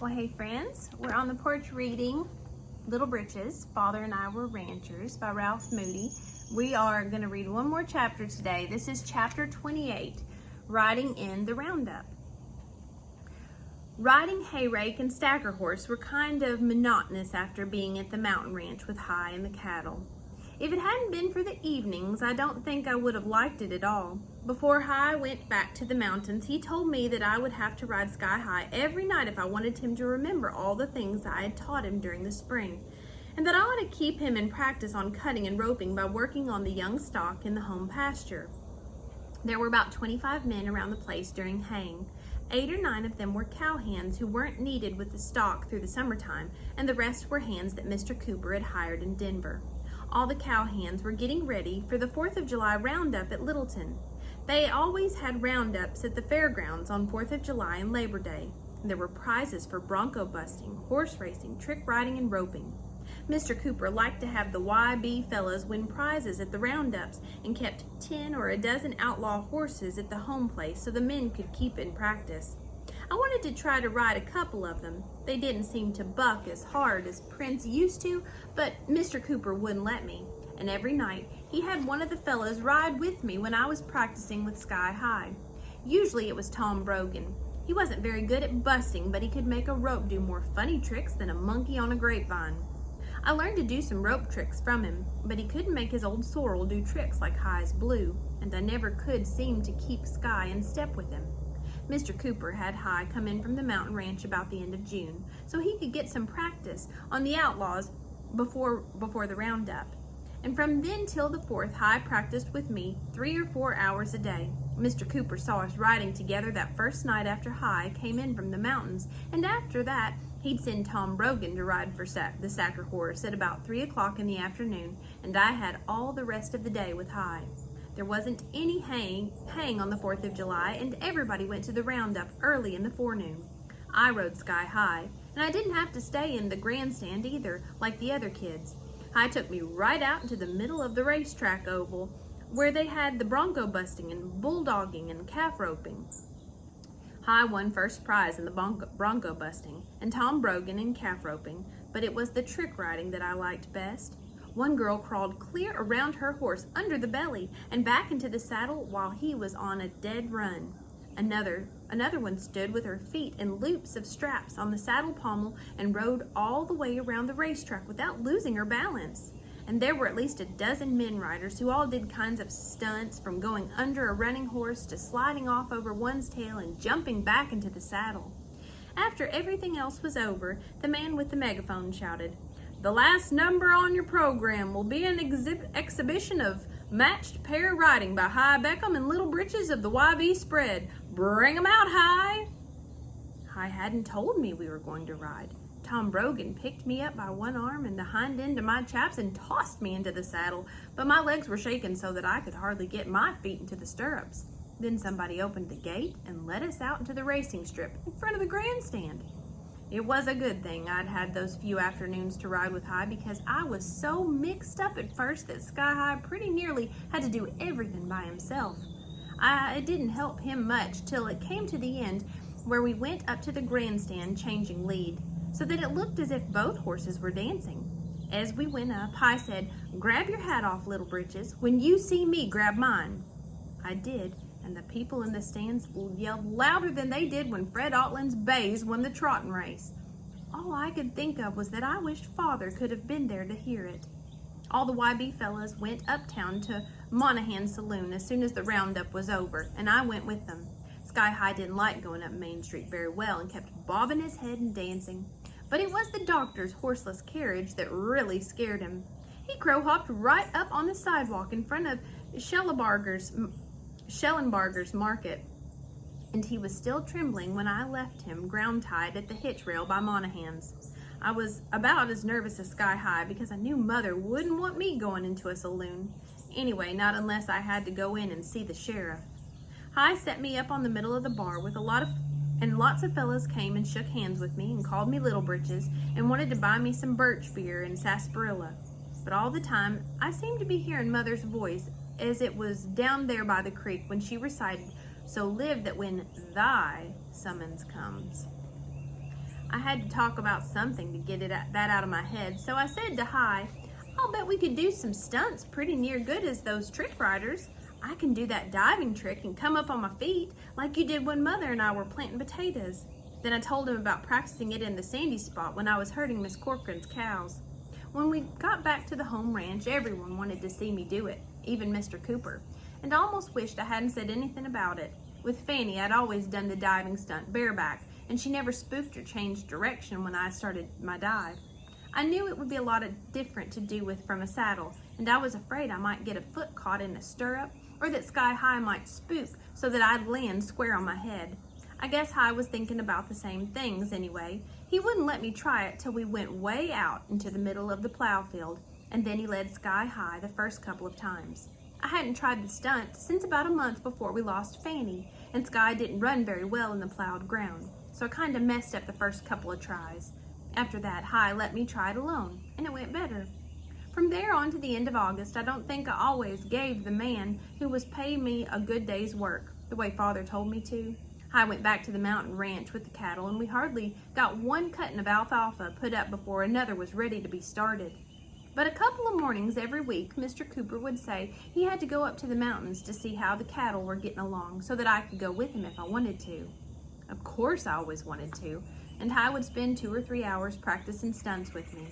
Well, hey friends, we're on the porch reading Little Britches, Father and I Were Ranchers by Ralph Moody. We are going to read one more chapter today. This is chapter 28, Riding in the Roundup. Riding hayrake and stacker horse were kind of monotonous after being at the mountain ranch with Hi and the cattle. If it hadn't been for the evenings, I don't think I would have liked it at all. Before Hi went back to the mountains, he told me that I would have to ride Sky High every night if I wanted him to remember all the things I had taught him during the spring, and that I ought to keep him in practice on cutting and roping by working on the young stock in the home pasture. There were about 25 men around the place during haying. 8 or 9 of them were cow hands who weren't needed with the stock through the summertime, and the rest were hands that Mr. Cooper had hired in Denver. All the cow hands were getting ready for the 4th of July roundup at Littleton. They always had roundups at the fairgrounds on 4th of July and Labor Day. There were prizes for bronco busting, horse racing, trick riding, and roping. Mr. Cooper liked to have the YB fellows win prizes at the roundups and kept 10 or a dozen outlaw horses at the home place so the men could keep in practice. I wanted to try to ride a couple of them. They didn't seem to buck as hard as Prince used to, but Mr. Cooper wouldn't let me. And every night, he had one of the fellows ride with me when I was practicing with Sky High. Usually it was Tom Brogan. He wasn't very good at busting, but he could make a rope do more funny tricks than a monkey on a grapevine. I learned to do some rope tricks from him, but he couldn't make his old sorrel do tricks like High's Blue, and I never could seem to keep Sky in step with him. Mr. Cooper had Hi come in from the mountain ranch about the end of June, so he could get some practice on the outlaws before the roundup. And from then till the 4th, Hi practiced with me 3 or 4 hours a day. Mr. Cooper saw us riding together that first night after Hi came in from the mountains, and after that, he'd send Tom Brogan to ride for the Sacker horse at about 3 o'clock in the afternoon, and I had all the rest of the day with Hi. There wasn't any haying on the 4th of July, and everybody went to the roundup early in the forenoon. I rode Sky High, and I didn't have to stay in the grandstand either, like the other kids. Hi took me right out into the middle of the racetrack oval, where they had the bronco busting and bulldogging and calf roping. Hi won first prize in the bronco busting, and Tom Brogan in calf roping, but it was the trick riding that I liked best. One girl crawled clear around her horse under the belly and back into the saddle while he was on a dead run. Another one stood with her feet in loops of straps on the saddle pommel and rode all the way around the racetrack without losing her balance. And there were at least a dozen men riders who all did kinds of stunts, from going under a running horse to sliding off over one's tail and jumping back into the saddle. After everything else was over, the man with the megaphone shouted, "The last number on your program will be an exhibition of matched pair riding by Hi Beckham and Little Britches of the YB spread. Bring 'em out, Hi!" Hi hadn't told me we were going to ride. Tom Brogan picked me up by one arm and the hind end of my chaps and tossed me into the saddle, but my legs were shaking so that I could hardly get my feet into the stirrups. Then somebody opened the gate and let us out into the racing strip in front of the grandstand. It was a good thing I'd had those few afternoons to ride with Hi, because I was so mixed up at first that Sky High pretty nearly had to do everything by himself. It didn't help him much till it came to the end, where we went up to the grandstand changing lead, so that it looked as if both horses were dancing. As we went up, Hi said, "Grab your hat off, Little Britches. When you see me, grab mine." I did, and the people in the stands yelled louder than they did when Fred Otland's bays won the trotting race. All I could think of was that I wished Father could have been there to hear it. All the YB fellas went uptown to Monahan's saloon as soon as the roundup was over, and I went with them. Sky High didn't like going up Main Street very well and kept bobbing his head and dancing. But it was the doctor's horseless carriage that really scared him. He crow-hopped right up on the sidewalk in front of Schellenbarger's Market, and he was still trembling when I left him ground-tied at the hitch rail by Monahan's. I was about as nervous as Sky High, because I knew Mother wouldn't want me going into a saloon. Anyway, not unless I had to go in and see the sheriff. Hi set me up on the middle of the bar with lots of fellows came and shook hands with me and called me Little Britches and wanted to buy me some birch beer and sarsaparilla. But all the time, I seemed to be hearing Mother's voice as it was down there by the creek when she recited, "So live that when thy summons comes." I had to talk about something to get that out of my head, so I said to Hi, I'll bet we could do some stunts pretty near good as those trick riders. I can do that diving trick and come up on my feet like you did when Mother and I were planting potatoes. Then I told him about practicing it in the sandy spot when I was herding Miss Corcoran's cows. When we got back to the home ranch, everyone wanted to see me do it, even Mr. Cooper, and I almost wished I hadn't said anything about it. With Fanny, I'd always done the diving stunt bareback, and she never spooked or changed direction when I started my dive. I knew it would be a lot different to do with from a saddle, and I was afraid I might get a foot caught in a stirrup, or that Sky High might spook so that I'd land square on my head. I guess High was thinking about the same things anyway. He wouldn't let me try it till we went way out into the middle of the plow field, and then he led Sky High the first couple of times. I hadn't tried the stunt since about a month before we lost Fanny, and Sky didn't run very well in the plowed ground, so I kind of messed up the first couple of tries. After that, High let me try it alone, and it went better. From there on to the end of August, I don't think I always gave the man who was paying me a good day's work, the way Father told me to. I went back to the mountain ranch with the cattle, and we hardly got one cutting of alfalfa put up before another was ready to be started. But a couple of mornings every week, Mr. Cooper would say he had to go up to the mountains to see how the cattle were getting along so that I could go with him if I wanted to. Of course I always wanted to, and I would spend 2 or 3 hours practicing stunts with me.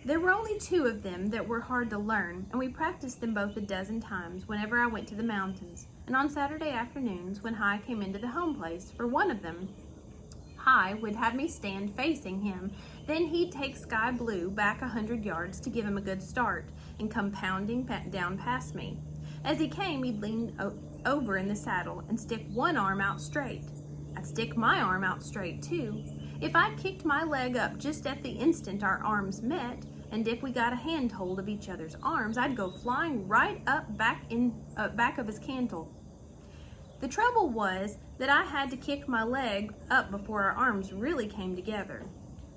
There were only 2 of them that were hard to learn, and we practiced them both a dozen times whenever I went to the mountains, and on Saturday afternoons when High came into the home place for one of them, High would have me stand facing him, then he'd take Sky Blue back 100 yards to give him a good start and come pounding down past me. As he came, he'd lean over in the saddle and stick one arm out straight. I'd stick my arm out straight too. If I kicked my leg up just at the instant our arms met, and if we got a handhold of each other's arms, I'd go flying right up back of his cantle. The trouble was that I had to kick my leg up before our arms really came together.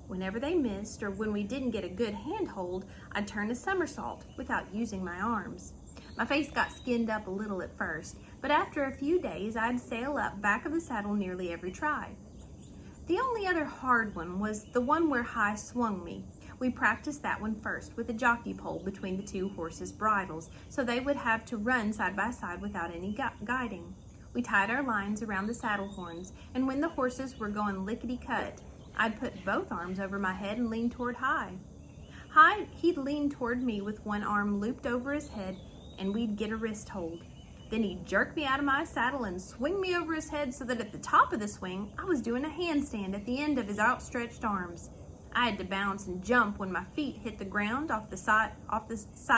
Whenever they missed, or when we didn't get a good handhold, I'd turn a somersault without using my arms. My face got skinned up a little at first, but after a few days, I'd sail up back of the saddle nearly every try. The only other hard one was the one where High swung me. We practiced that one first with a jockey pole between the 2 horses' bridles, so they would have to run side by side without any guiding. We tied our lines around the saddle horns, and when the horses were going lickety-cut, I'd put both arms over my head and lean toward High. He'd lean toward me with one arm looped over his head, and we'd get a wrist hold. Then he'd jerk me out of my saddle and swing me over his head so that at the top of the swing, I was doing a handstand at the end of his outstretched arms. I had to bounce and jump when my feet hit the ground off the side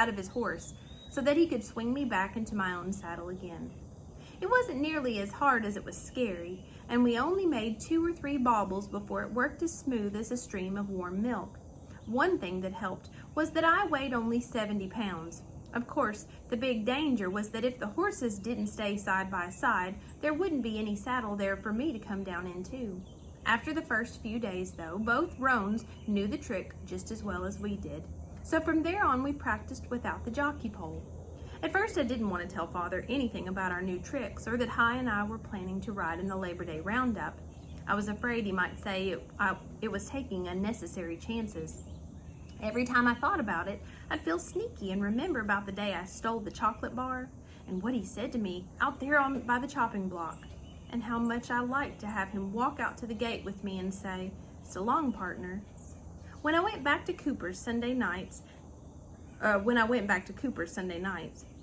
of his horse so that he could swing me back into my own saddle again. It wasn't nearly as hard as it was scary, and we only made 2 or 3 bobbles before it worked as smooth as a stream of warm milk. One thing that helped was that I weighed only 70 pounds. Of course, the big danger was that if the horses didn't stay side by side, there wouldn't be any saddle there for me to come down into. After the first few days, though, both roans knew the trick just as well as we did. So from there on, we practiced without the jockey pole. At first, I didn't want to tell Father anything about our new tricks or that High and I were planning to ride in the Labor Day roundup. I was afraid he might say it was taking unnecessary chances. Every time I thought about it, I'd feel sneaky and remember about the day I stole the chocolate bar and what he said to me out there by the chopping block, and how much I liked to have him walk out to the gate with me and say, "So long, partner." When I went back to Cooper's Sunday nights,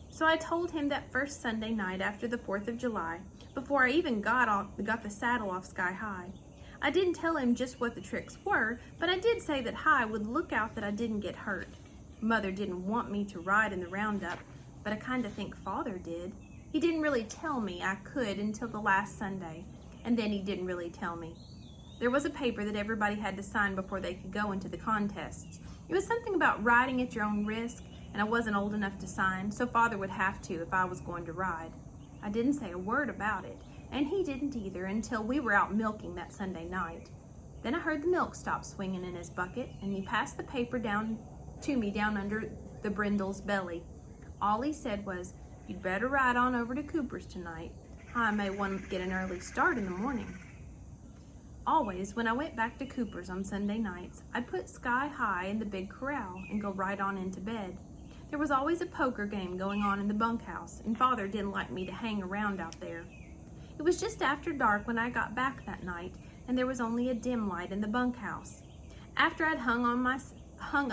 so I told him that first Sunday night after the 4th of July, before I even got the saddle off Sky High. I didn't tell him just what the tricks were, but I did say that High would look out that I didn't get hurt. Mother didn't want me to ride in the roundup, but I kind of think Father did. He didn't really tell me I could until the last Sunday, and then he didn't really tell me. There was a paper that everybody had to sign before they could go into the contests. It was something about riding at your own risk, and I wasn't old enough to sign, so Father would have to if I was going to ride. I didn't say a word about it, and he didn't either until we were out milking that Sunday night. Then I heard the milk stop swinging in his bucket, and he passed the paper down to me down under the brindle's belly. All he said was, "You'd better ride on over to Cooper's tonight. I may want to get an early start in the morning." Always, when I went back to Cooper's on Sunday nights, I'd put Sky High in the big corral and go right on into bed. There was always a poker game going on in the bunkhouse, and Father didn't like me to hang around out there. It was just after dark when I got back that night, and there was only a dim light in the bunkhouse. After I'd hung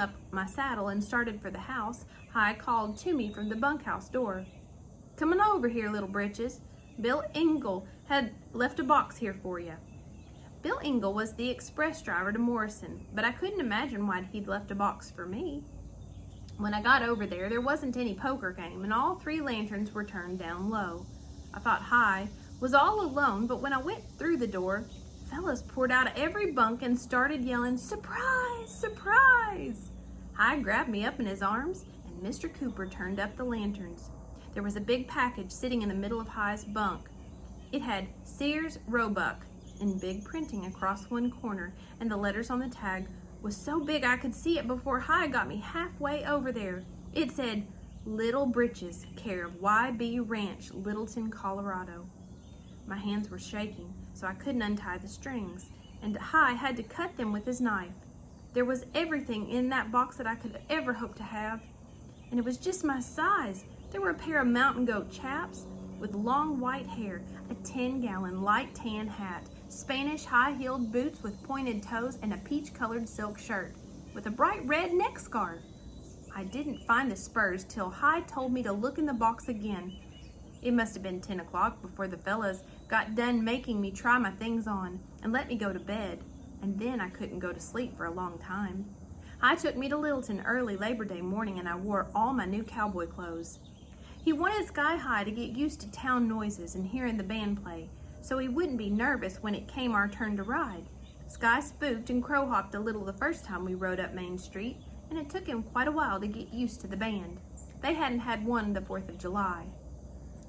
up my saddle and started for the house, High called to me from the bunkhouse door. "Come on over here, little Britches. Bill Engel had left a box here for you." Bill Engel was the express driver to Morrison, but I couldn't imagine why he'd left a box for me. When I got over there wasn't any poker game, and all 3 lanterns were turned down low. I thought High was all alone, but when I went through the door, fellas poured out of every bunk and started yelling, "Surprise! Surprise!" High grabbed me up in his arms, and Mr. Cooper turned up the lanterns. There was a big package sitting in the middle of High's bunk. It had Sears Roebuck in big printing across one corner, and the letters on the tag was so big I could see it before High got me halfway over there. It said, "Little Britches, care of YB Ranch, Littleton, Colorado." My hands were shaking, so I couldn't untie the strings, and High had to cut them with his knife. There was everything in that box that I could ever hope to have, and it was just my size. There were a pair of mountain goat chaps with long white hair, a 10-gallon light tan hat, Spanish high-heeled boots with pointed toes, and a peach-colored silk shirt with a bright red neck scarf. I didn't find the spurs till High told me to look in the box again. It must have been 10 o'clock before the fellas got done making me try my things on and let me go to bed, and then I couldn't go to sleep for a long time. High took me to Littleton early Labor Day morning, and I wore all my new cowboy clothes. He wanted Sky High to get used to town noises and hearing the band play, so he wouldn't be nervous when it came our turn to ride. Sky spooked and crow-hopped a little the first time we rode up Main Street, and it took him quite a while to get used to the band. They hadn't had one the 4th of July.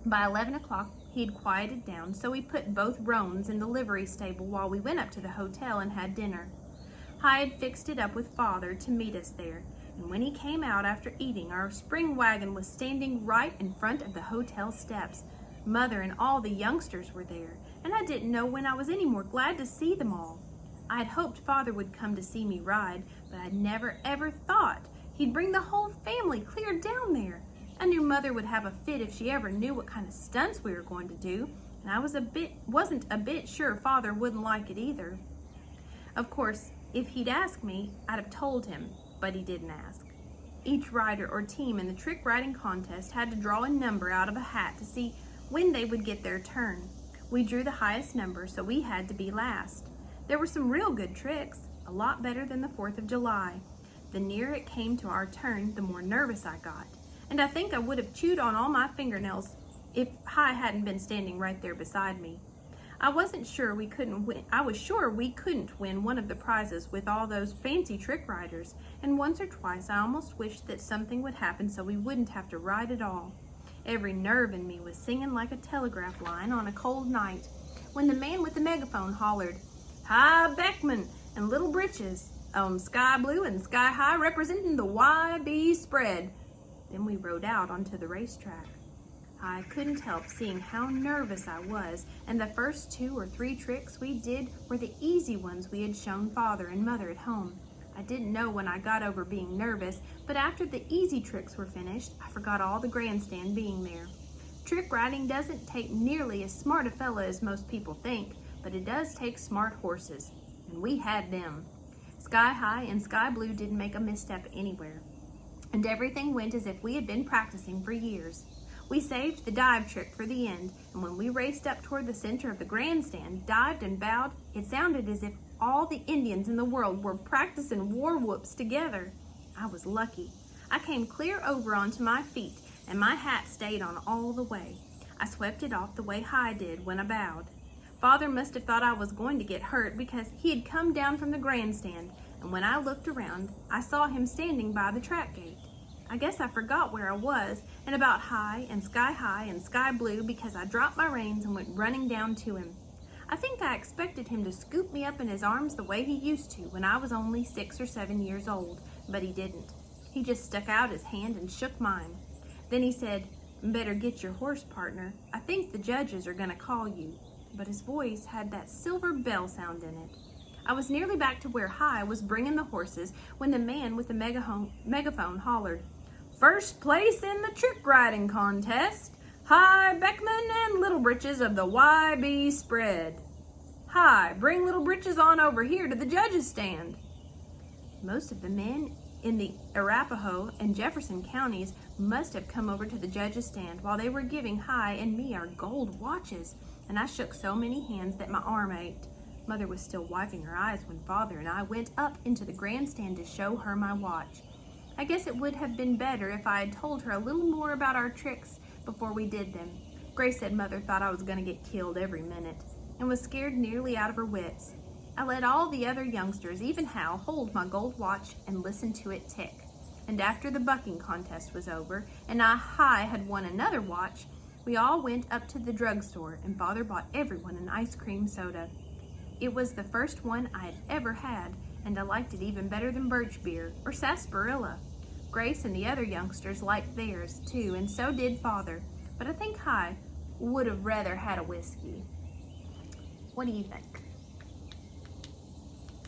By 11 o'clock, he'd quieted down, so we put both roans in the livery stable while we went up to the hotel and had dinner. High had fixed it up with Father to meet us there, and when he came out after eating, our spring wagon was standing right in front of the hotel steps. Mother and all the youngsters were there, and I didn't know when I was any more glad to see them all. I had hoped Father would come to see me ride, but I'd never ever thought he'd bring the whole family clear down there. I knew Mother would have a fit if she ever knew what kind of stunts we were going to do, and I wasn't a bit sure Father wouldn't like it either. Of course, if he'd asked me, I'd have told him, but he didn't ask. Each rider or team in the trick riding contest had to draw a number out of a hat to see when they would get their turn. We drew the highest number, so we had to be last. There were some real good tricks, a lot better than the 4th of July. The nearer it came to our turn, the more nervous I got, and I think I would have chewed on all my fingernails if High hadn't been standing right there beside me. I was sure we couldn't win one of the prizes with all those fancy trick riders, and once or twice I almost wished that something would happen so we wouldn't have to ride at all. Every nerve in me was singing like a telegraph line on a cold night when the man with the megaphone hollered, "Hi Beckman and Little Britches on Sky Blue and Sky High representing the YB spread." Then we rode out onto the racetrack. I couldn't help seeing how nervous I was, and the first 2 or 3 tricks we did were the easy ones we had shown Father and Mother at home. I didn't know when I got over being nervous, but after the easy tricks were finished, I forgot all the grandstand being there. Trick riding doesn't take nearly as smart a fella as most people think, but it does take smart horses, and we had them. Sky High and Sky Blue didn't make a misstep anywhere, and everything went as if we had been practicing for years. We saved the dive trick for the end, and when we raced up toward the center of the grandstand, dived and bowed, it sounded as if all the Indians in the world were practicing war whoops together. I was lucky. I came clear over onto my feet, and my hat stayed on all the way. I swept it off the way High did when I bowed. Father must have thought I was going to get hurt because he had come down from the grandstand, and when I looked around, I saw him standing by the track gate. I guess I forgot where I was and about High and Sky Blue because I dropped my reins and went running down to him. I think I expected him to scoop me up in his arms the way he used to when I was only 6 or 7 years old, but he didn't. He just stuck out his hand and shook mine. Then he said, "Better get your horse, partner. I think the judges are going to call you." but his voice had that silver bell sound in it. I was nearly back to where Hi was bringing the horses when the man with the megaphone hollered, "First place in the trick riding contest, Hi Beckman and Little Britches of the YB spread. Hi, bring Little Britches on over here to the judges' stand." Most of the men in the Arapahoe and Jefferson counties must have come over to the judges' stand while they were giving Hi and me our gold watches, and I shook so many hands that my arm ached. Mother was still wiping her eyes when Father and I went up into the grandstand to show her my watch. I guess it would have been better if I had told her a little more about our tricks before we did them. Grace said Mother thought I was going to get killed every minute and was scared nearly out of her wits. I let all the other youngsters, even Hal, hold my gold watch and listen to it tick. And after the bucking contest was over and Hi had won another watch, we all went up to the drugstore and Father bought everyone an ice cream soda. It was the first one I had ever had, and I liked it even better than birch beer or sarsaparilla. Grace and the other youngsters liked theirs too, and so did Father, but I think Hi would have rather had a whiskey. What do you think?